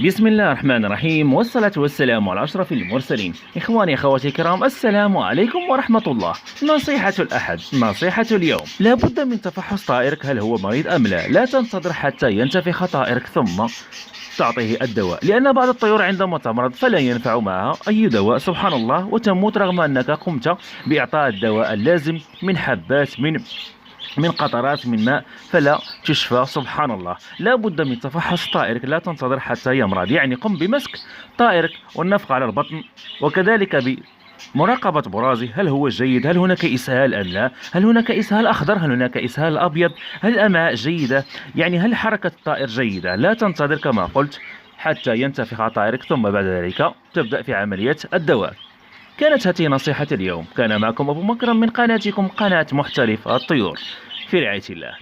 بسم الله الرحمن الرحيم، والصلاة والسلام على أشرف المرسلين. إخواني أخواتي الكرام، السلام عليكم ورحمة الله. نصيحة الأحد، نصيحة اليوم: لا بد من تفحص طائرك هل هو مريض أم لا. لا تنتظر حتى ينتفخ طائرك ثم تعطيه الدواء، لأن بعض الطيور عندما تمرض فلا ينفع معها أي دواء، سبحان الله، وتموت رغم أنك قمت بإعطاء الدواء اللازم من حبات، من قطرات من ماء، فلا تشفى، سبحان الله. لا بد من تفحص طائرك، لا تنتظر حتى يمرض، يعني قم بمسك طائرك والنفخ على البطن، وكذلك بمراقبة برازه، هل هو جيد، هل هناك إسهال أم لا، هل هناك إسهال أخضر، هل هناك إسهال أبيض، هل الأمعاء جيدة، يعني هل حركة الطائر جيدة. لا تنتظر كما قلت حتى ينتفخ طائرك ثم بعد ذلك تبدأ في عملية الدواء. كانت هذه نصيحة اليوم. كان معكم أبو مكرم من قناتكم قناة محترف الطيور، في رعاية الله.